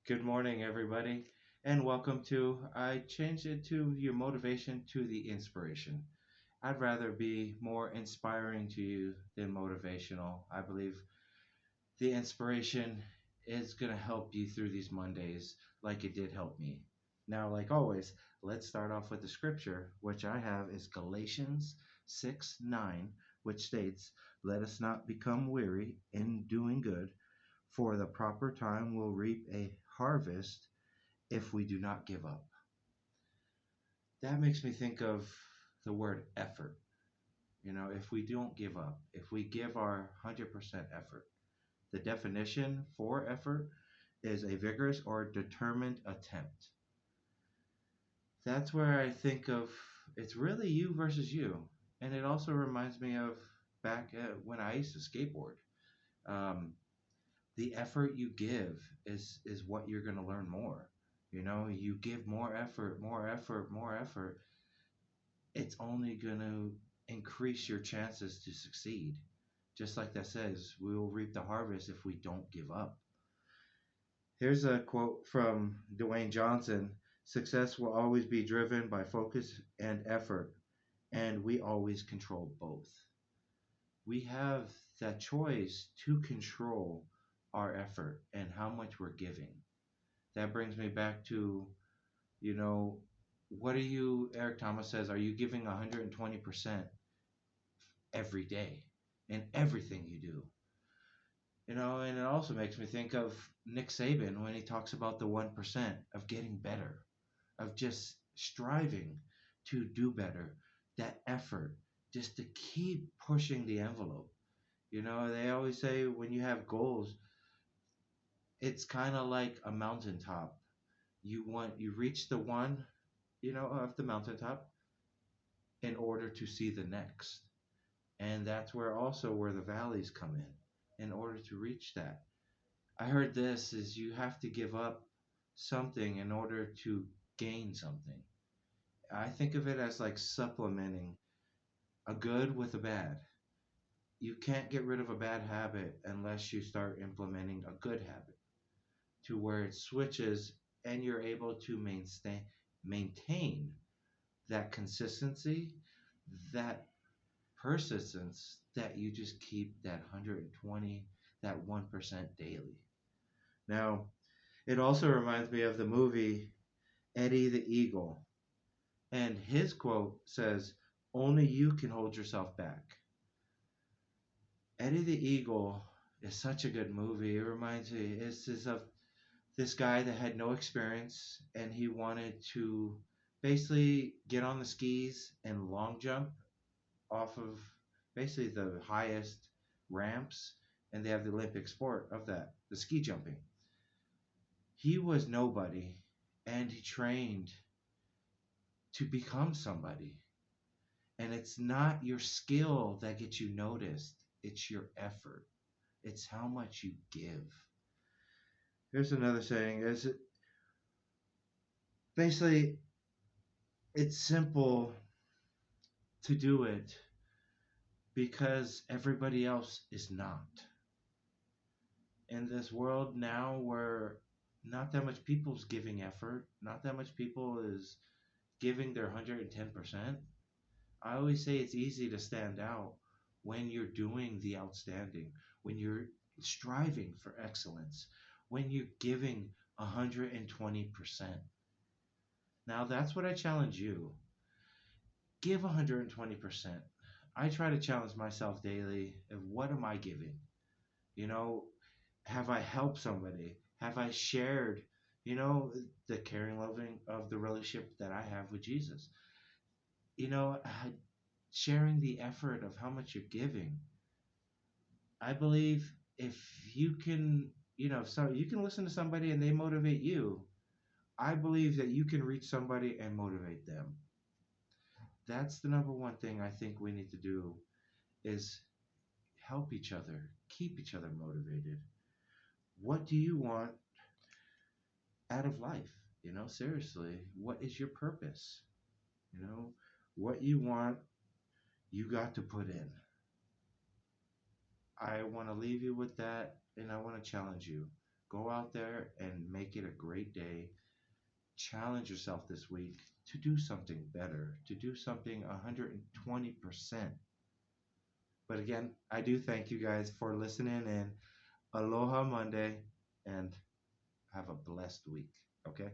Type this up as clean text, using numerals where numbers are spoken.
Good morning, everybody, and welcome to. I changed it to your motivation to the inspiration. I'd rather be more inspiring to you than motivational. I believe the inspiration is going to help you through these Mondays like it did help me. Now, like always, let's start off with the scripture, which I have is Galatians 6:9, which states, "Let us not become weary in doing good, for the proper time will reap a harvest if we do not give up." That makes me think of the word effort. If we don't give up, if we give our 100% effort, the definition for effort is a vigorous or determined attempt. That's where I think of it's really you versus you. And it also reminds me of back when I used to skateboard. Um, the effort you give is what you're going to learn more. You give more effort, more effort, more effort, it's only going to increase your chances to succeed. Just like that says, we will reap the harvest if we don't give up. Here's a quote from Dwayne Johnson: "Success will always be driven by focus and effort, and we always control both." We have that choice to control our effort and how much we're giving. That brings me back to, you know, what are you, Eric Thomas says, are you giving 120% every day in everything you do? And it also makes me think of Nick Saban when he talks about the 1% of getting better, of just striving to do better, that effort, just to keep pushing the envelope. They always say when you have goals, it's kind of like a mountaintop. You reach the one, of the mountaintop in order to see the next. And that's where the valleys come in order to reach that. I heard this is you have to give up something in order to gain something. I think of it as like supplementing a good with a bad. You can't get rid of a bad habit unless you start implementing a good habit to where it switches and you're able to maintain that consistency, that persistence, that you just keep that 120, that 1% daily. Now, it also reminds me of the movie Eddie the Eagle. And his quote says, "Only you can hold yourself back." Eddie the Eagle is such a good movie. It reminds me, it's of this guy that had no experience and he wanted to basically get on the skis and long jump off of basically the highest ramps. And they have the Olympic sport of that, the ski jumping. He was nobody and he trained to become somebody. And it's not your skill that gets you noticed, it's your effort. It's how much you give. Here's another saying is it basically it's simple to do it because everybody else is not. In this world now where not that much people's giving effort, not that much people is giving their 110%, I always say it's easy to stand out when you're doing the outstanding, when you're striving for excellence, when you're giving 120%. Now, that's what I challenge you. Give 120%. I try to challenge myself daily of what am I giving? You know, have I helped somebody? Have I shared, you know, the caring, loving of the relationship that I have with Jesus? You know, sharing the effort of how much you're giving. I believe if you can, so you can listen to somebody and they motivate you, I believe that you can reach somebody and motivate them. That's the number one thing I think we need to do is help each other, keep each other motivated. What do you want out of life? Seriously, what is your purpose? You know, what you want, you got to put in. I want to leave you with that and I want to challenge you. Go out there and make it a great day. Challenge yourself this week to do something better, to do something 120%. But again, I do thank you guys for listening, and aloha Monday, and have a blessed week. Okay?